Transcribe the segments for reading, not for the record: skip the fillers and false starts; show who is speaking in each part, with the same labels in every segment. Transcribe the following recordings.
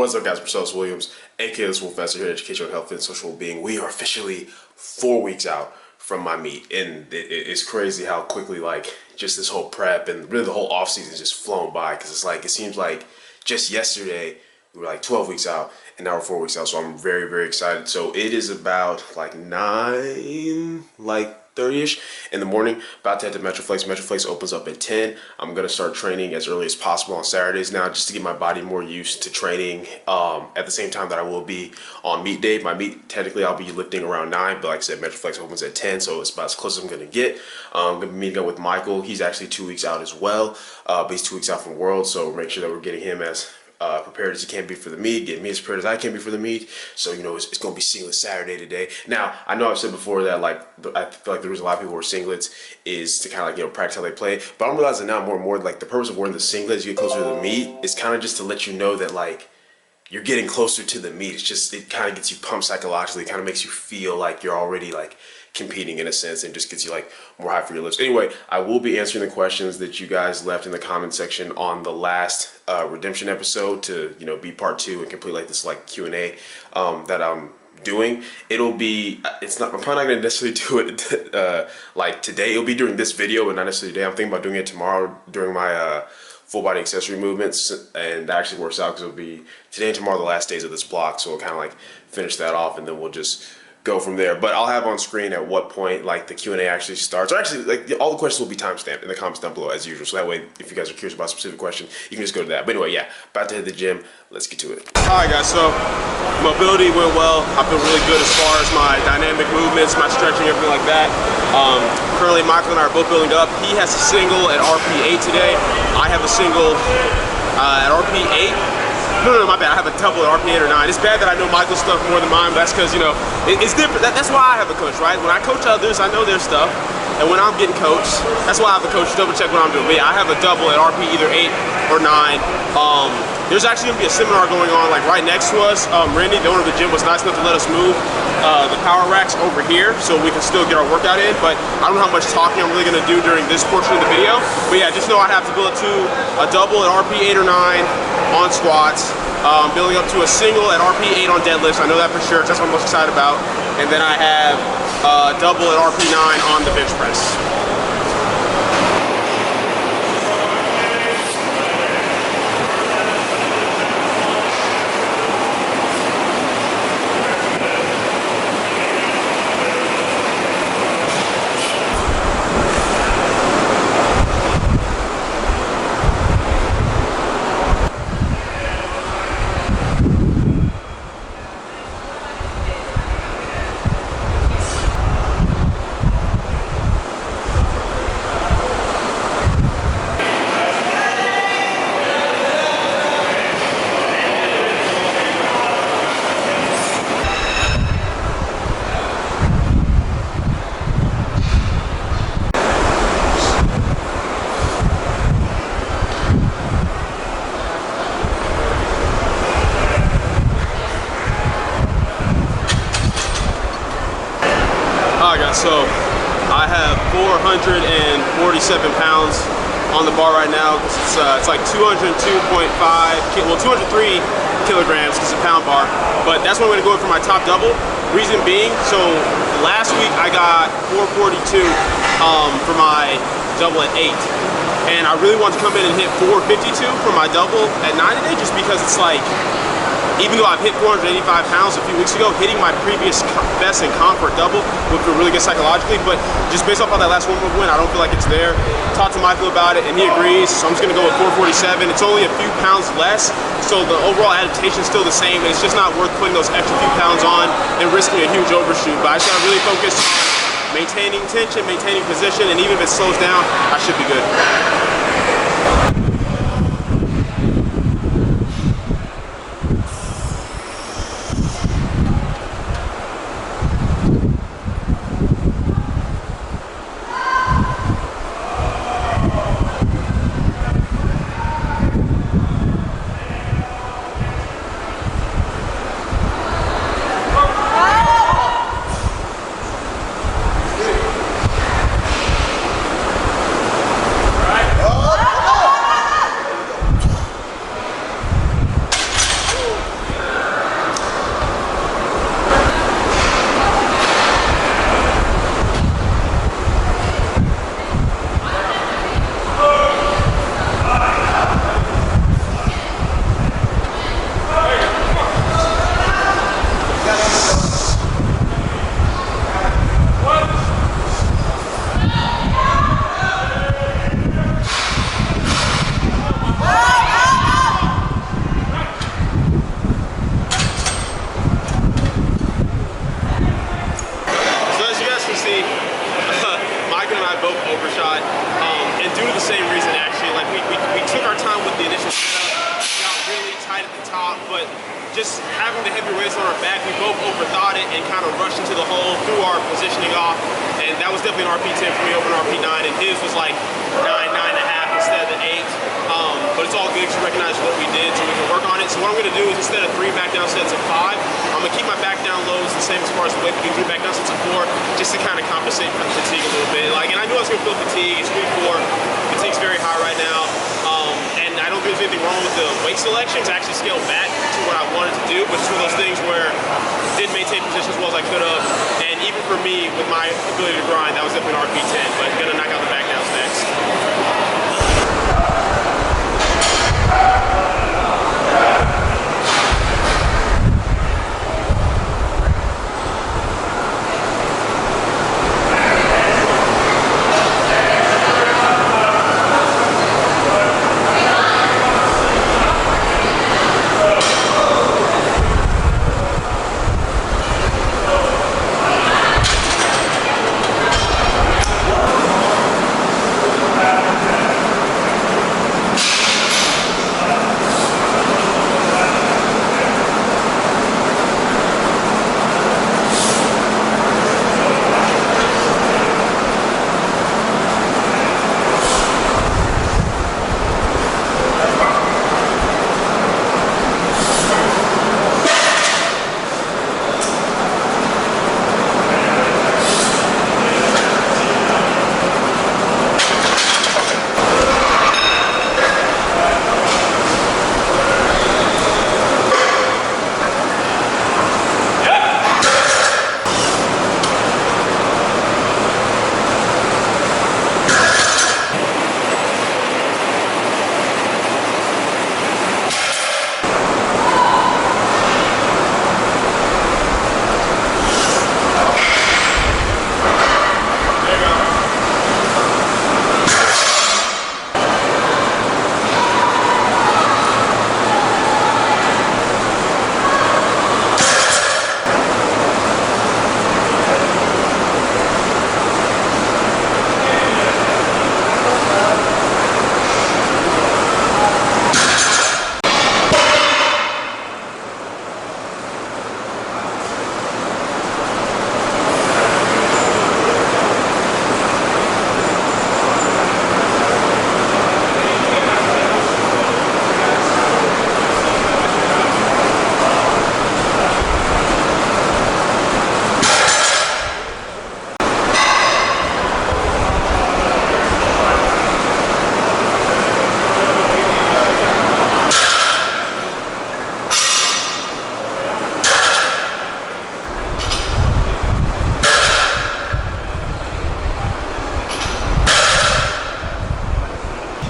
Speaker 1: What's up, guys? Marcellus Williams, aka TheSwolefessor here at Education, Health, and Social Wellbeing. We are officially 4 weeks out from my meet, and it's crazy how quickly, like, just this whole prep and really the whole off season has just flown by. Because it's like, it seems like just yesterday we were like 12 weeks out, and now we're 4 weeks out. So I'm very, very excited. So it is about like 30-ish in the morning, about to head to Metroflex. Metroflex opens up at 10. I'm gonna start training as early as possible on Saturdays now, just to get my body more used to training at the same time that I will be on meet day. My meet, technically I'll be lifting around 9, but like I said, Metroflex opens at 10, so it's about as close as I'm gonna get. I'm gonna be meeting up with Michael. He's actually 2 weeks out as well, but he's 2 weeks out from World, so make sure that we're getting him as prepared as he can be for the meet, get me as prepared as I can be for the meet. So, you know, it's going to be singlet Saturday today. Now, I know I've said before that, like, I feel like the reason a lot of people wear singlets is to kind of, like, you know, practice how they play. But I'm realizing now more and more, like, the purpose of wearing the singlet as you get closer to the meet is kind of just to let you know that, like, you're getting closer to the meet. It's just, it kind of gets you pumped psychologically. It kind of makes you feel like you're already, like, competing in a sense, and just gets you like more high for your lifts. Anyway, I will be answering the questions that you guys left in the comment section on the last redemption episode to, you know, be part 2 and complete like this like Q&A that I'm doing. It'll be, I'm probably not going to necessarily do it like today. It'll be during this video, but not necessarily today. I'm thinking about doing it tomorrow during my full body accessory movements, and that actually works out because it'll be today and tomorrow the last days of this block, so we'll kind of like finish that off, and then we'll just go from there. But I'll have on screen at what point like the Q&A actually starts. Or actually, like, all the questions will be timestamped in the comments down below as usual. So that way, if you guys are curious about a specific question, you can just go to that. But anyway, yeah, about to hit the gym. Let's get to it. All right, guys. So mobility went well. I feel really good as far as my dynamic movements, my stretching, everything like that. Currently, Michael and I are both building up. He has a single at RP8 today. I have a single at RP8. No, my bad. I have a double at RP8 or 9. It's bad that I know Michael's stuff more than mine, but that's because, you know, it's different. That's why I have a coach, right? When I coach others, I know their stuff. And when I'm getting coached, that's why I have a coach to double check what I'm doing. But yeah, I have a double at RP either 8 or 9. There's actually going to be a seminar going on like right next to us. Randy, the owner of the gym, was nice enough to let us move the power racks over here so we can still get our workout in. But I don't know how much talking I'm really going to do during this portion of the video. But yeah, just know I have to build to a double at RP8 or 9 on squats. Building up to a single at RP8 on deadlifts. I know that for sure. That's what I'm most excited about. And then I have a double at RP9 on the bench press. So I have 447 pounds on the bar right now. It's like 202.5, well 203 kilograms because it's a pound bar. But that's what I'm going to go for my top double. Reason being, so last week I got 442 for my double at 8. And I really want to come in and hit 452 for my double at 9 today, just because it's like, even though I've hit 485 pounds a few weeks ago, hitting my previous best in comp for a double would feel really good psychologically, but just based off of that last one win, I don't feel like it's there. Talked to Michael about it, and he agrees, so I'm just gonna go with 447. It's only a few pounds less, so the overall adaptation is still the same. It's just not worth putting those extra few pounds on and risking a huge overshoot, but I just gotta really focus on maintaining tension, maintaining position, and even if it slows down, I should be good. due to the same reason actually. Like we took our time with the initial setup, got really tight at the top, but just having the heavy weights on our back, we both overthought it and kind of rushed into the hole, threw our positioning off, and that was definitely an RP10 for me over an RP9, and his was like 9, 9.5 instead of the 8. But it's all good to recognize what we did so we can work on it. So what I'm going to do is instead of 3 back down sets of 5, I'm going to keep my back down lows the same as far as the weight, but do 3 back down sets of 4 just to kind of compensate for the fatigue a little bit. Like, and I knew I was going to feel fatigue. It's week 4. Fatigue's very high right now. And I don't think there's anything wrong with the weight selections. I actually scaled back to what I wanted to do, but it's one of those things where I didn't maintain position as well as I could have. And even for me, with my ability to grind, that was definitely an RP10, but I'm going to knock out the back downs next.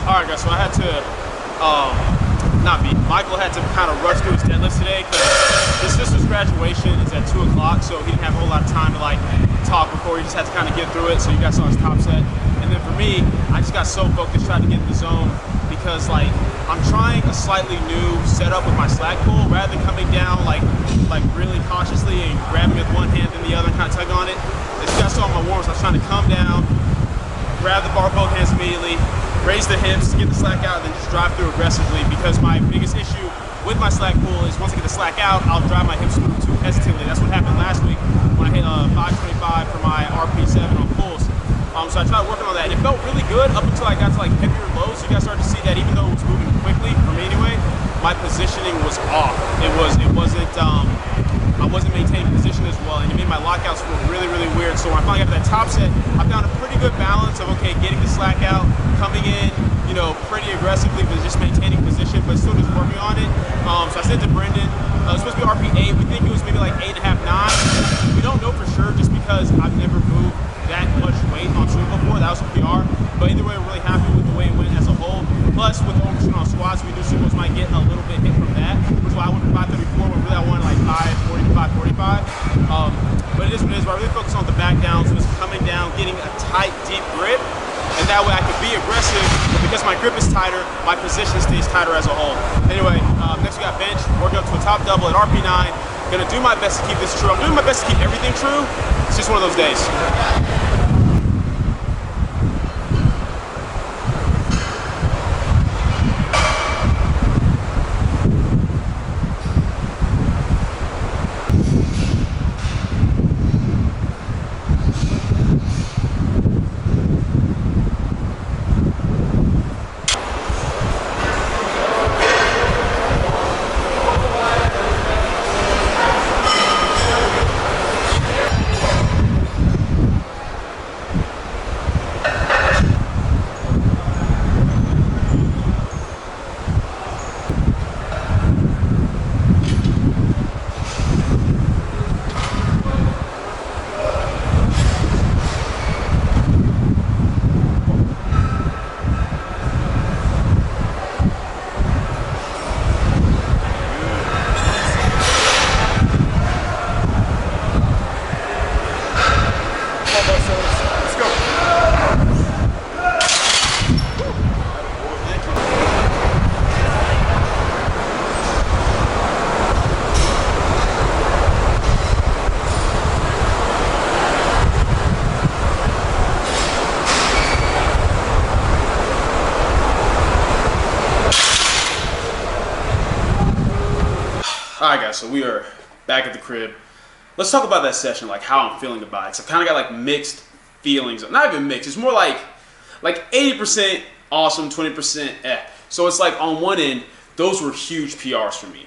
Speaker 1: Alright guys, so I had to, Michael had to kind of rush through his deadlift today because his sister's graduation is at 2 o'clock, so he didn't have a whole lot of time to like talk before. He just had to kind of get through it, so you guys saw his top set. And then for me, I just got so focused trying to get in the zone because like I'm trying a slightly new setup with my slack pull rather than coming down like really cautiously and grabbing with one hand and the other and kind of tugging on it. As you guys saw in my warm-ups, I was trying to come down, grab the bar both hands immediately, raise the hips, get the slack out, and then just drive through aggressively because my biggest issue with my slack pull is once I get the slack out, I'll drive my hips through too hesitantly. That's what happened last week when I hit 525 for my RP7 on pulls. So I tried working on that. It felt really good up until I got to like heavier lows. You guys started to see that even though it was moving quickly for me anyway, my positioning was off. I wasn't maintaining position as well, and it made my lockouts feel really, really weird. So when I finally got to that top set, I found a pretty good balance of, okay, getting the slack out, coming in, you know, pretty aggressively, but just maintaining position, but still just working on it. So I said to Brendan, it was supposed to be RP8. We think it was maybe like 8.5, 9. We don't know for sure just because I've never moved that much weight on sumo before. That was what we are. But either way, we're really happy with the way it went as a whole. Plus, with the overshoot on squats, we knew sumos might get a little bit hit from that, which is why I went to 534 when really I wanted like 540 to 545. But it is what it is. But I really focus on the back down, so it's coming down, getting a tight, deep grip, and that way I can be aggressive. But because my grip is tighter, my position stays tighter as a whole. Anyway, next we got bench. Working up to a top double at RP9. Gonna do my best to keep this true. I'm doing my best to keep everything true. It's just one of those days.
Speaker 2: so we are back at the crib. Let's talk about that session, like how I'm feeling about it. So I kind of got like mixed feelings. Not even mixed. It's more like 80% awesome, 20% eh. So it's like on one end, those were huge PRs for me.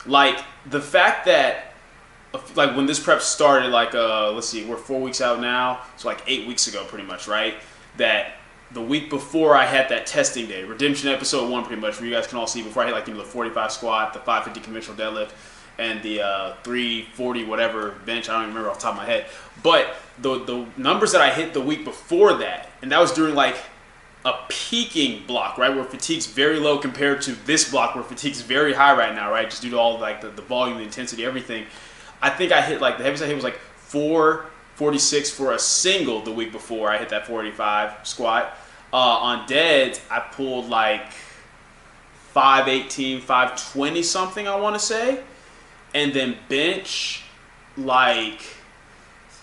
Speaker 2: Like the fact that like when this prep started, like let's see, we're 4 weeks out now, so like 8 weeks ago pretty much, right? That the week before I had that testing day, redemption episode 1 pretty much, where you guys can all see before I hit like, you know, the 45 squat, the 550 conventional deadlift, and the 340 whatever bench. I don't even remember off the top of my head. But the numbers that I hit the week before that, and that was during like a peaking block, right, where fatigue's very low compared to this block where fatigue's very high right now, right, just due to all like the volume, the intensity, everything. I think I hit like, the heaviest I hit was like 446 for a single the week before I hit that 485 squat. On deads, I pulled like 518, 520 something, I want to say. And then bench like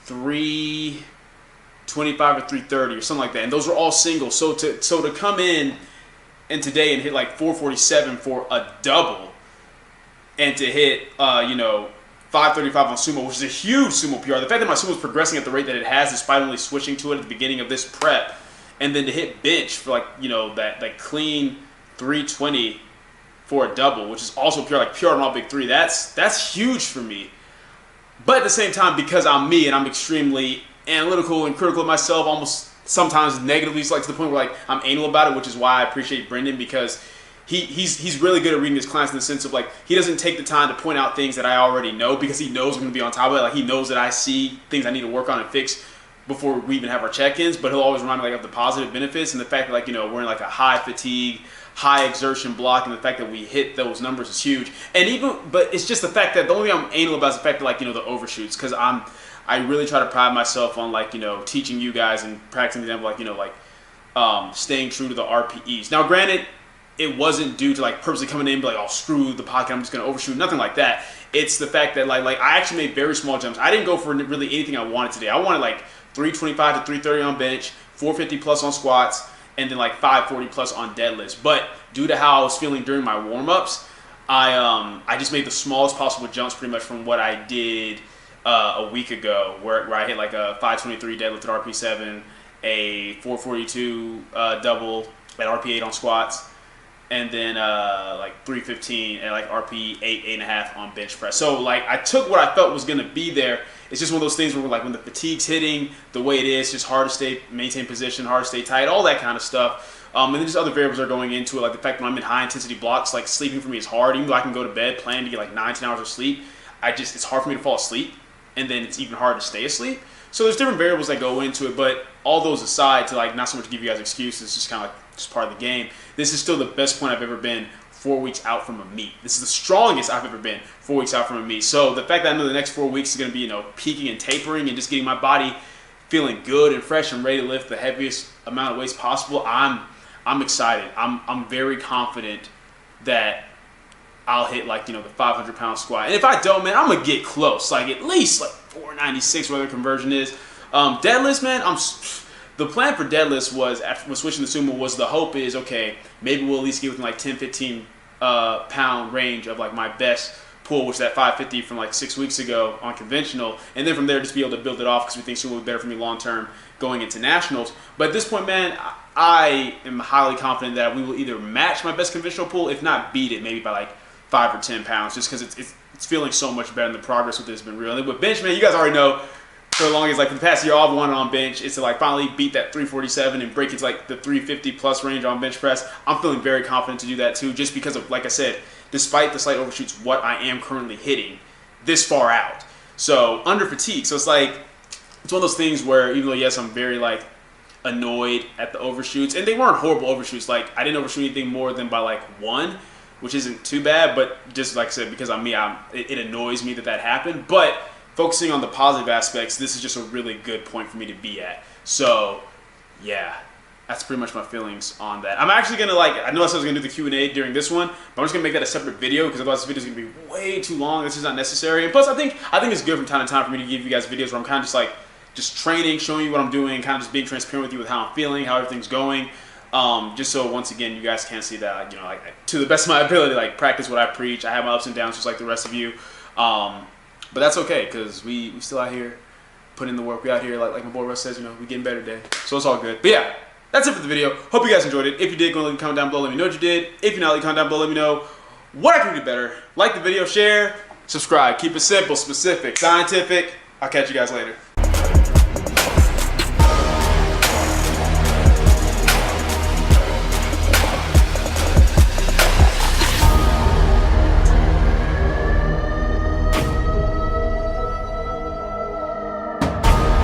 Speaker 2: 325 or 330 or something like that. And those were all singles. So to come in and today and hit like 447 for a double, and to hit 535 on sumo, which is a huge sumo PR. The fact that my sumo is progressing at the rate that it has, despite only switching to it at the beginning of this prep, and then to hit bench for like, you know, that clean 320 for a double, which is also pure, like pure on all big three. That's huge for me. But at the same time, because I'm me and I'm extremely analytical and critical of myself, almost sometimes negatively, like to the point where like I'm anal about it, which is why I appreciate Brendan, because he's really good at reading his clients in the sense of like he doesn't take the time to point out things that I already know, because he knows I'm going to be on top of it. Like he knows that I see things I need to work on and fix before we even have our check-ins, but he'll always remind me like of the positive benefits and the fact that, like, you know, we're in like a high fatigue, high exertion block, and the fact that we hit those numbers is huge. And even, but it's just the fact that the only thing I'm anal about is the fact that, like, you know, the overshoots, because I really try to pride myself on, like, you know, teaching you guys and practicing them, like, you know, like staying true to the RPEs. Now, granted, it wasn't due to like purposely coming in and be like, oh, screw the pocket, I'm just gonna overshoot, nothing like that. It's the fact that like I actually made very small jumps. I didn't go for really anything I wanted today. I wanted like 325 to 330 on bench, 450 plus on squats, and then like 540 plus on deadlifts. But due to how I was feeling during my warm-ups, I just made the smallest possible jumps pretty much from what I did a week ago, where I hit like a 523 deadlift at RP7, a 442 double at RP8 on squats, and then like 315 and like RP 8.5 on bench press. So like I took what I felt was gonna be there. It's just one of those things where like when the fatigue's hitting the way it is, just hard to maintain position, hard to stay tight, all that kind of stuff. And then just other variables are going into it, like the fact that I'm in high intensity blocks, like sleeping for me is hard. Even though I can go to bed planning to get like 9-10 hours of sleep, it's hard for me to fall asleep, and then it's even hard to stay asleep. So there's different variables that go into it, but all those aside, to like not so much give you guys excuses, just kind of like just part of the game. This is still the best point I've ever been 4 weeks out from a meet. This is the strongest I've ever been 4 weeks out from a meet. So the fact that I know the next 4 weeks is going to be, you know, peaking and tapering and just getting my body feeling good and fresh and ready to lift the heaviest amount of weights possible, I'm excited. I'm very confident that I'll hit like, you know, the 500-pound squat. And if I don't, man, I'm gonna get close, like at least like 496, whatever the conversion is. Deadlifts, man, the plan for deadlifts was, after switching to sumo, was the hope is, okay, maybe we'll at least get within like 10-15 pound range of like my best pull, which is that 550 from like 6 weeks ago on conventional, and then from there just be able to build it off, because we think sumo will be better for me long term going into nationals. But at this point, man, I am highly confident that we will either match my best conventional pull, if not beat it, maybe by like 5 or 10 pounds, just because it's feeling so much better, and the progress with this has been real. And with bench, man, you guys already know, for as long as like for the past year, all I've wanted on bench is to like finally beat that 347 and break into like the 350 plus range on bench press. I'm feeling very confident to do that too, just because of, like I said, despite the slight overshoots, what I am currently hitting this far out. So under fatigue. So it's like, it's one of those things where even though, yes, I'm very like annoyed at the overshoots, and they weren't horrible overshoots. Like I didn't overshoot anything more than by like 1, which isn't too bad, but just like I said, because I'm me, it annoys me that happened. But focusing on the positive aspects, this is just a really good point for me to be at. So yeah, that's pretty much my feelings on that. I'm actually gonna I know I said I was gonna do the Q&A during this one, but I'm just gonna make that a separate video, because otherwise this video is gonna be way too long. This is not necessary. And plus, I think it's good from time to time for me to give you guys videos where I'm kind of just training, showing you what I'm doing, kind of just being transparent with you with how I'm feeling, how everything's going. Just so once again, you guys can see that, you know, to the best of my ability, like practice what I preach. I have my ups and downs just like the rest of you. But that's okay because we still out here putting in the work. We out here, like my boy Russ says, you know, we getting better day. So it's all good. But yeah, that's it for the video. Hope you guys enjoyed it. If you did, go leave a comment down below. Let me know what you did. If you're not, leave a comment down below. Let me know what I can do better. Like the video, share, subscribe. Keep it simple, specific, scientific. I'll catch you guys later.